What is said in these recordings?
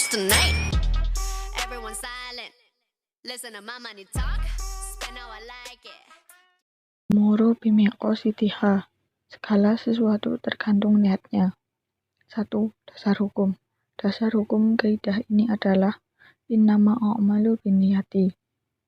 dance tonight. Everyone silent. Listen to my money talk. Spend how I like it. Moro bimeko sitiha. Segala sesuatu tergantung niatnya. 1. Dasar hukum. Dasar hukum kaidah ini adalah innama a'malu binniyati.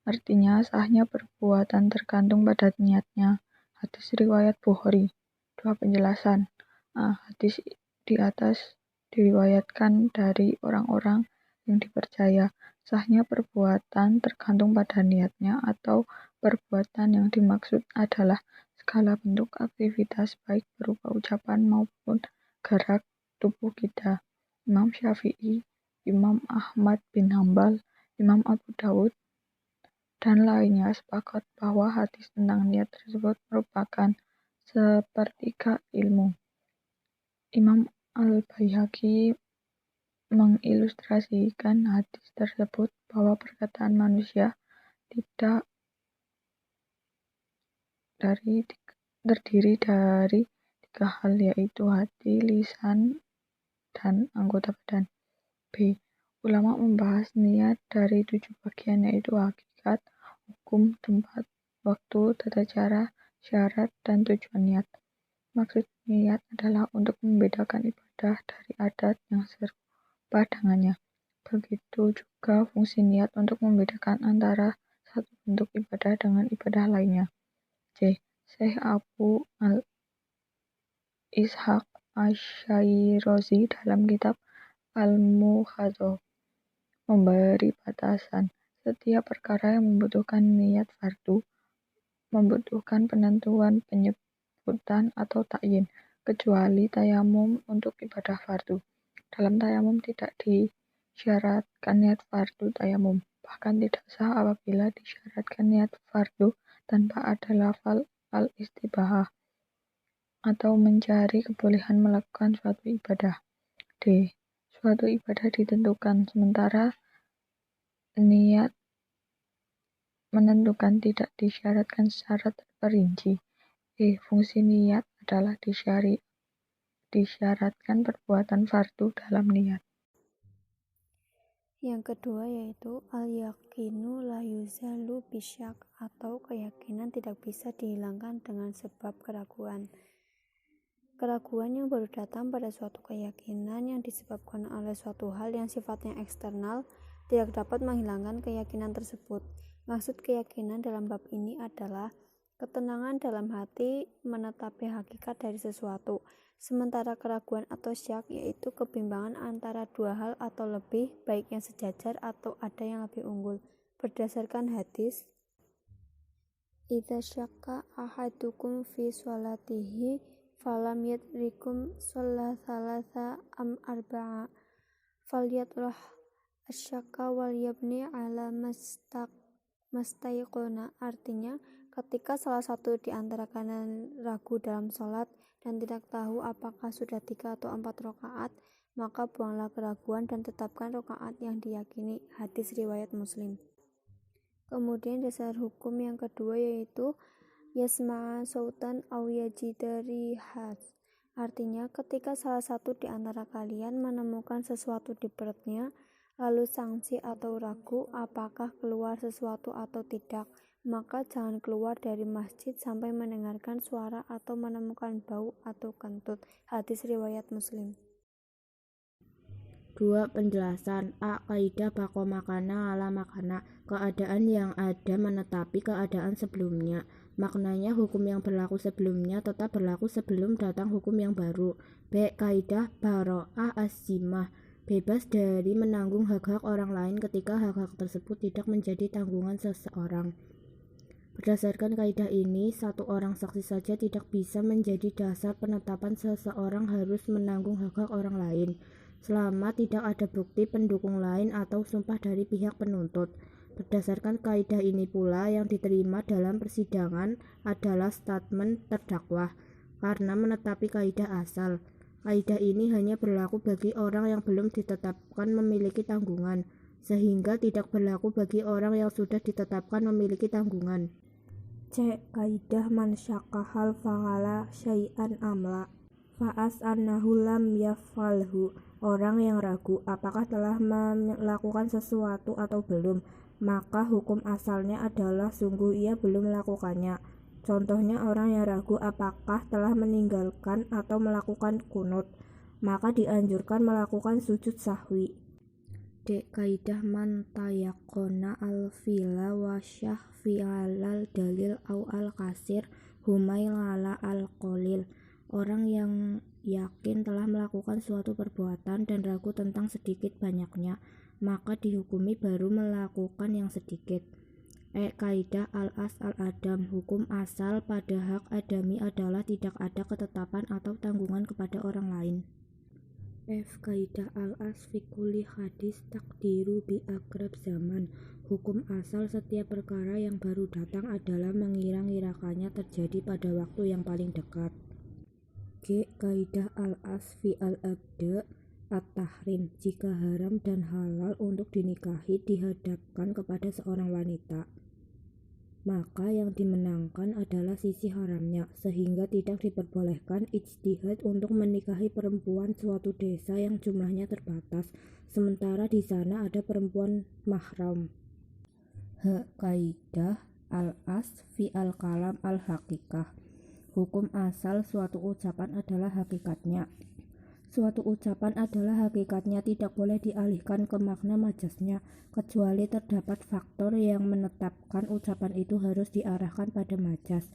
Artinya sahnya perbuatan tergantung pada niatnya. Hadis riwayat Bukhari. 2. Penjelasan. Hadis di atas diriwayatkan dari orang-orang yang dipercaya. Sahnya perbuatan tergantung pada niatnya atau perbuatan yang dimaksud adalah segala bentuk aktivitas baik berupa ucapan maupun gerak tubuh kita. Imam Syafi'i, Imam Ahmad bin Hambal, Imam Abu Dawud, dan lainnya sepakat bahwa hadis tentang niat tersebut merupakan sepertiga ilmu. Imam Al-Baihaqi mengilustrasikan hadis tersebut bahwa perkataan manusia tidak terdiri dari 3 hal, yaitu hati, lisan, dan anggota badan. B. Ulama membahas niat dari 7 bagian, yaitu hakikat, hukum, tempat, waktu, tata cara, syarat, dan tujuan niat. Maksud niat adalah untuk membedakan ibadah dari adat yang serupa dengannya. Begitu juga fungsi niat untuk membedakan antara satu bentuk ibadah dengan ibadah lainnya. C. Syekh Abu al-Ishaq Asy-Syirazi dalam kitab Al-Muhadzalah memberi batasan. Setiap perkara yang membutuhkan niat fardu membutuhkan penentuan penyebutan atau takyin, kecuali tayamum untuk ibadah fardu. Dalam tayamum tidak disyaratkan niat fardu tayamum, bahkan tidak sah apabila disyaratkan niat fardu tanpa ada lafal al-istibahah atau mencari kebolehan melakukan suatu ibadah. D. Suatu ibadah ditentukan, sementara niat menentukan tidak disyaratkan secara terperinci. Fungsi niat adalah disyaratkan perbuatan fardu dalam niat. Yang kedua yaitu al-yaqinu la yuzalu bisyak, atau keyakinan tidak bisa dihilangkan dengan sebab keraguan. Keraguan yang baru datang pada suatu keyakinan yang disebabkan oleh suatu hal yang sifatnya eksternal tidak dapat menghilangkan keyakinan tersebut. Maksud keyakinan dalam bab ini adalah ketenangan dalam hati menetapi hakikat dari sesuatu. Sementara keraguan atau syak yaitu kebimbangan antara dua hal atau lebih, baik yang sejajar atau ada yang lebih unggul. Berdasarkan hadis, idza syakka ahadukum fi sholatihi falam yadrikum shalla thalatha am arba'a falyatrah asyakka wal yabni ala mastaiqona. Artinya, ketika salah satu di antara kalian ragu dalam sholat dan tidak tahu apakah sudah 3 atau 4 rakaat, maka buanglah keraguan dan tetapkan rakaat yang diyakini. Hadis riwayat Muslim. Kemudian dasar hukum yang kedua yaitu yasma'a sautan aw yajida rihat. Artinya, ketika salah satu di antara kalian menemukan sesuatu di perutnya, lalu sangsi atau ragu apakah keluar sesuatu atau tidak, maka jangan keluar dari masjid sampai mendengarkan suara atau menemukan bau atau kentut. Hadis riwayat Muslim. 2. Penjelasan. Kaidah bako makana ala makana. Keadaan yang ada menetapi keadaan sebelumnya. Maknanya hukum yang berlaku sebelumnya tetap berlaku sebelum datang hukum yang baru. B. Kaidah baro'ah az-zimmah. Bebas dari menanggung hak-hak orang lain ketika hak-hak tersebut tidak menjadi tanggungan seseorang. Berdasarkan kaidah ini, satu orang saksi saja tidak bisa menjadi dasar penetapan seseorang harus menanggung hak-hak orang lain, selama tidak ada bukti pendukung lain atau sumpah dari pihak penuntut. Berdasarkan kaidah ini pula, yang diterima dalam persidangan adalah statement terdakwa, karena menetapi kaidah asal. Kaidah ini hanya berlaku bagi orang yang belum ditetapkan memiliki tanggungan, sehingga tidak berlaku bagi orang yang sudah ditetapkan memiliki tanggungan. C. Kaidah man syakka hal fa'ala syai'an amla fa'as annahu lam yaf'alhu. orang yang ragu apakah telah melakukan sesuatu atau belum, maka hukum asalnya adalah sungguh ia belum melakukannya. Contohnya orang yang ragu apakah telah meninggalkan atau melakukan kunut, maka dianjurkan melakukan sujud sahwi. Kaidah man tayaqona al-fila wa syah fi'alal dalil au al-kasir humail ala al-qalil. Orang yang yakin telah melakukan suatu perbuatan dan ragu tentang sedikit banyaknya, maka dihukumi baru melakukan yang sedikit. Kaidah al-as al-adam, hukum asal pada hak adami adalah tidak ada ketetapan atau tanggungan kepada orang lain. Kaidah al-as fi kulli hadis takdiru bi akrab zaman, hukum asal setiap perkara yang baru datang adalah mengira-ngirakannya terjadi pada waktu yang paling dekat. Kaidah al-as fi al-abda at-tahrim, jika haram dan halal untuk dinikahi dihadapkan kepada seorang wanita, maka yang dimenangkan adalah sisi haramnya, sehingga tidak diperbolehkan ijtihad untuk menikahi perempuan suatu desa yang jumlahnya terbatas, sementara di sana ada perempuan mahram. Kaidah al-as fi al-kalam al-haqiqah, hukum asal suatu ucapan adalah hakikatnya. Suatu ucapan adalah hakikatnya, tidak boleh dialihkan ke makna majaznya, kecuali terdapat faktor yang menetapkan ucapan itu harus diarahkan pada majaz,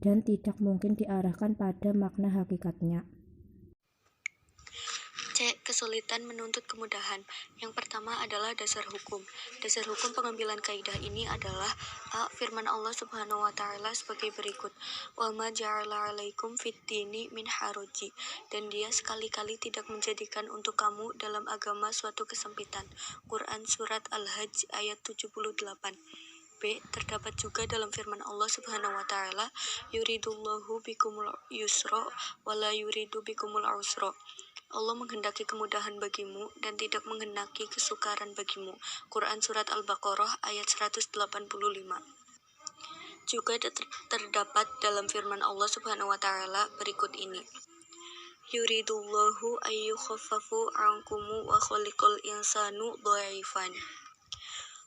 dan tidak mungkin diarahkan pada makna hakikatnya. Kesulitan menuntut kemudahan. Yang pertama adalah dasar hukum. Dasar hukum pengambilan kaidah ini adalah firman Allah Subhanahu wa taala sebagai berikut. Wa ma ja'ala 'alaikum fid-dini min haraji. Dan dia sekali-kali tidak menjadikan untuk kamu dalam agama suatu kesempitan. Quran surat Al-Hajj ayat 78. B. Terdapat juga dalam firman Allah Subhanahu wa taala, yuridullahu bikumul yusra wa la yuridu bikumul usra. Allah menghendaki kemudahan bagimu dan tidak menghendaki kesukaran bagimu. Quran surat Al-Baqarah ayat 185. Juga terdapat dalam firman Allah Subhanahu wa taala berikut ini. Yuridullahu ayyukhaffafu ankumu wa khuliqal insanu dha'ifan.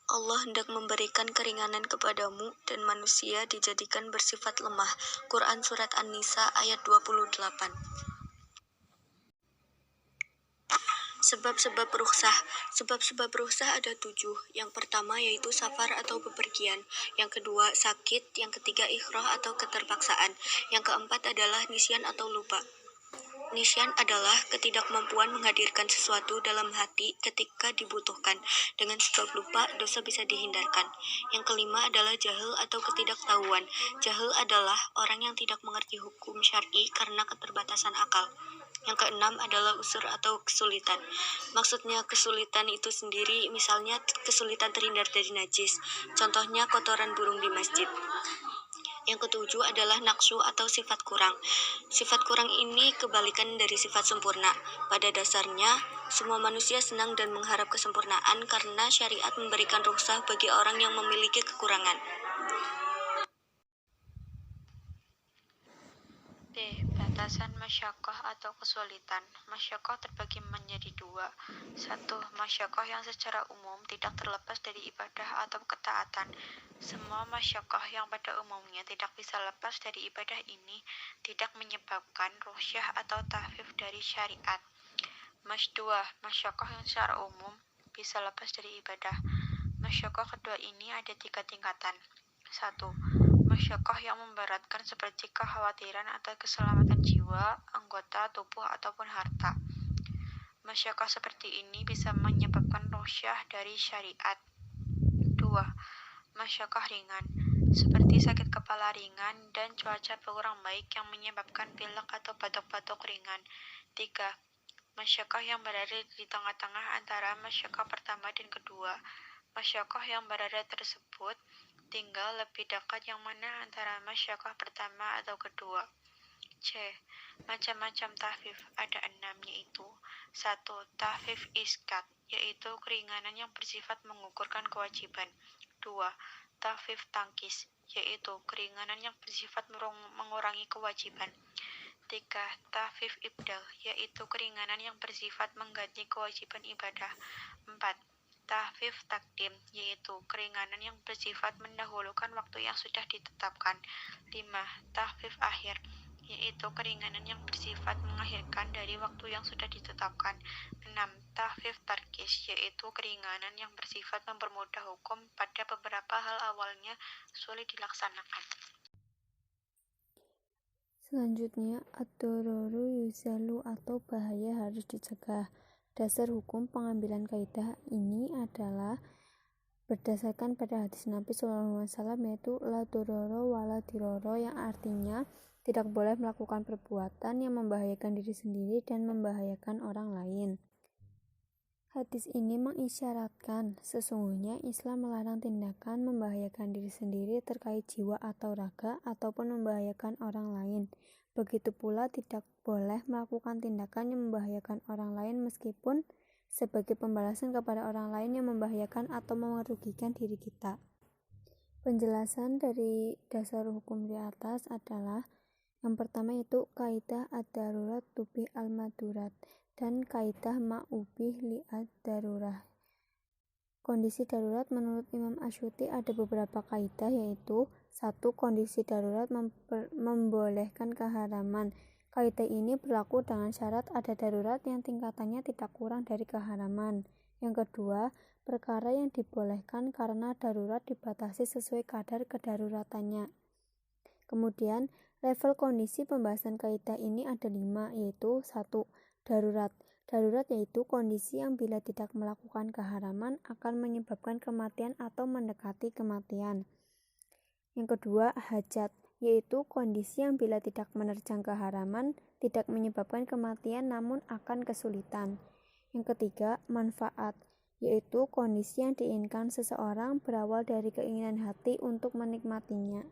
Allah hendak memberikan keringanan kepadamu dan manusia dijadikan bersifat lemah. Quran surat An-Nisa ayat 28. Sebab-sebab rukhsah. Sebab-sebab rukhsah ada 7. Yang pertama yaitu safar atau bepergian. Yang kedua sakit. Yang ketiga ikhrah atau keterpaksaan. Yang keempat adalah nisyan atau lupa. Nisyan adalah ketidakmampuan menghadirkan sesuatu dalam hati ketika dibutuhkan. Dengan sebab lupa, dosa bisa dihindarkan. Yang kelima adalah jahil atau ketidaktahuan. Jahil adalah orang yang tidak mengerti hukum syar'i karena keterbatasan akal. Yang keenam adalah usur atau kesulitan. Maksudnya kesulitan itu sendiri, misalnya kesulitan terhindar dari najis. Contohnya kotoran burung di masjid. Yang ketujuh adalah naqsu atau sifat kurang. Sifat kurang ini kebalikan dari sifat sempurna. Pada dasarnya, semua manusia senang dan mengharap kesempurnaan karena syariat memberikan rukhsah bagi orang yang memiliki kekurangan. B. Batasan masyaqqah atau kesulitan. Masyaqqah terbagi menjadi 2. 1. Masyaqqah yang secara umum tidak terlepas dari ibadah atau ketaatan. Semua masyaqqah yang pada umumnya tidak bisa lepas dari ibadah ini tidak menyebabkan rukhsah atau tahfif dari syariat. 2. Masyaqqah yang secara umum bisa lepas dari ibadah. Masyaqqah kedua ini ada 3 tingkatan. 1. Masyaqqah yang memberatkan seperti kekhawatiran atau keselamatan jiwa, anggota tubuh ataupun harta. Masyaqqah seperti ini bisa menyebabkan rukhsah dari syariat. 2. Masyaqqah ringan, seperti sakit kepala ringan dan cuaca kurang baik yang menyebabkan pilek atau batuk-batuk ringan. 3. Masyaqqah yang berada di tengah-tengah antara masyaqqah pertama dan kedua. Masyaqqah yang berada tersebut tinggal lebih dekat yang mana antara masyaqqah pertama atau kedua. C. Macam-macam tahfif, ada 6, yaitu 1. Tahfif iskat, yaitu keringanan yang bersifat mengukurkan kewajiban. 2. Tahfif tangkis, yaitu keringanan yang bersifat mengurangi kewajiban. 3. Tahfif ibdal, yaitu keringanan yang bersifat mengganti kewajiban ibadah. 4. Tahfif takdim, yaitu keringanan yang bersifat mendahulukan waktu yang sudah ditetapkan. 5. Tahfif akhir, yaitu keringanan yang bersifat mengakhirkan dari waktu yang sudah ditetapkan. 6. Tahfif tarkis, yaitu keringanan yang bersifat mempermudah hukum pada beberapa hal awalnya sulit dilaksanakan. Selanjutnya, ad-dororu yuzalu atau bahaya harus dicegah. Dasar hukum pengambilan kaidah ini adalah berdasarkan pada hadis Nabi SAW, yaitu la dororo wala diroro, yang artinya tidak boleh melakukan perbuatan yang membahayakan diri sendiri dan membahayakan orang lain. Hadis ini mengisyaratkan sesungguhnya Islam melarang tindakan membahayakan diri sendiri terkait jiwa atau raga ataupun membahayakan orang lain. Begitu pula tidak boleh melakukan tindakan yang membahayakan orang lain meskipun sebagai pembalasan kepada orang lain yang membahayakan atau merugikan diri kita. Penjelasan dari dasar hukum di atas adalah yang pertama yaitu kaidah ad-darurat tubih al-madurat dan kaidah ma'ubih li'ad darurah. Kondisi darurat menurut Imam Asyuti ada beberapa kaidah, yaitu 1. Kondisi darurat membolehkan keharaman. Kaidah ini berlaku dengan syarat ada darurat yang tingkatannya tidak kurang dari keharaman. Yang kedua, perkara yang dibolehkan karena darurat dibatasi sesuai kadar kedaruratannya. Kemudian, level kondisi pembahasan kaidah ini ada 5, yaitu 1. Darurat. Darurat yaitu kondisi yang bila tidak melakukan keharaman akan menyebabkan kematian atau mendekati kematian. Yang kedua, hajat, yaitu kondisi yang bila tidak menerjang keharaman tidak menyebabkan kematian namun akan kesulitan. Yang ketiga, manfaat, yaitu kondisi yang diinginkan seseorang berawal dari keinginan hati untuk menikmatinya.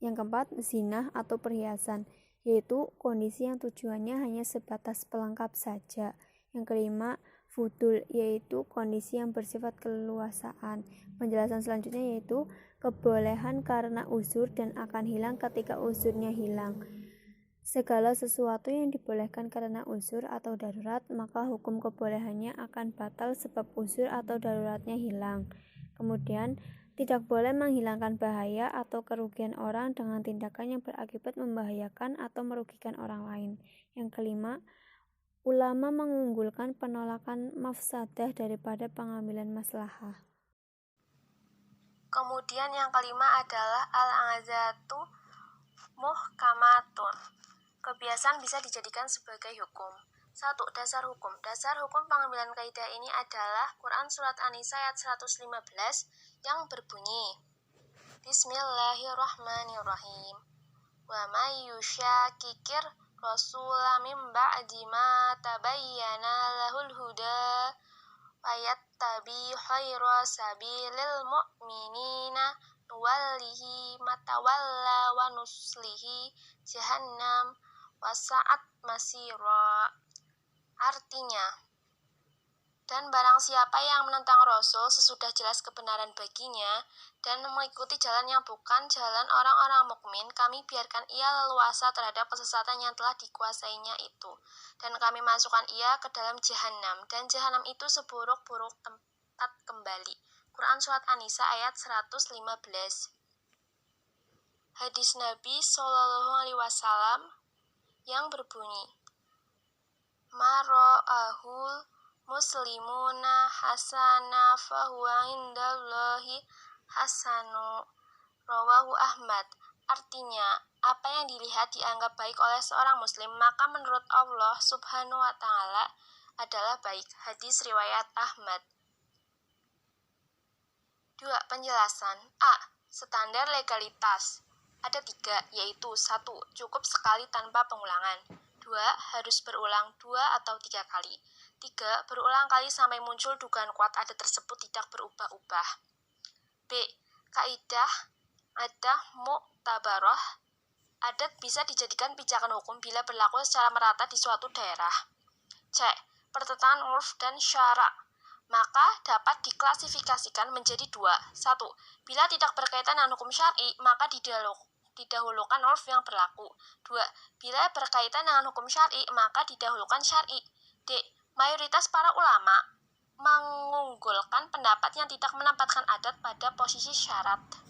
Yang keempat, zinah atau perhiasan, yaitu kondisi yang tujuannya hanya sebatas pelengkap saja. Yang kelima, fudul, yaitu kondisi yang bersifat keleluasaan. Penjelasan selanjutnya yaitu kebolehan karena uzur dan akan hilang ketika uzurnya hilang. Segala sesuatu yang dibolehkan karena uzur atau darurat, maka hukum kebolehannya akan batal sebab uzur atau daruratnya hilang. Kemudian, tidak boleh menghilangkan bahaya atau kerugian orang dengan tindakan yang berakibat membahayakan atau merugikan orang lain. Yang kelima, ulama mengunggulkan penolakan mafsadah daripada pengambilan maslahah. Kemudian yang kelima adalah al-azatu muhkamatun. Kebiasaan bisa dijadikan sebagai hukum. 1. Dasar hukum. Dasar hukum pengambilan kaidah ini adalah Quran Surat An-Nisa ayat 115 yang berbunyi, Bismillahirrahmanirrahim. Wa may yusyakikir rasula min ba'di ma tabayyana lahul huda wa yattabi khayra sabilil mu'minina nuwallihi matawalla wa nuslihi jahannam wa sa'at masira. Artinya, dan barang siapa yang menentang Rasul sesudah jelas kebenaran baginya dan mengikuti jalan yang bukan jalan orang-orang mukmin, kami biarkan ia leluasa terhadap kesesatan yang telah dikuasainya itu, dan kami masukkan ia ke dalam jahannam, dan jahannam itu seburuk-buruk tempat kembali. Quran Surat An-Nisa ayat 115. Hadis Nabi SAW yang berbunyi, Maro'ahul muslimuna hasana fahuwa indallahi hasanu. Rawahu Ahmad. Artinya, apa yang dilihat dianggap baik oleh seorang muslim, maka menurut Allah Subhanahu wa Ta'ala adalah baik. Hadis riwayat Ahmad. 2. Penjelasan. A. Standar legalitas. Ada 3, yaitu 1. Cukup sekali tanpa pengulangan. 2. Harus berulang 2 atau 3 kali. 3. Berulang kali sampai muncul dugaan kuat adat tersebut tidak berubah-ubah. B. Kaidah adah mu'tabarah. Adat bisa dijadikan pijakan hukum bila berlaku secara merata di suatu daerah. C. Pertentangan urf dan syara'. Maka dapat diklasifikasikan menjadi 2. 1. Bila tidak berkaitan dengan hukum syar'i, maka didahulukan urf yang berlaku. 2. Bila berkaitan dengan hukum syar'i, maka didahulukan syar'i. D. Mayoritas para ulama mengunggulkan pendapat yang tidak menempatkan adat pada posisi syarat.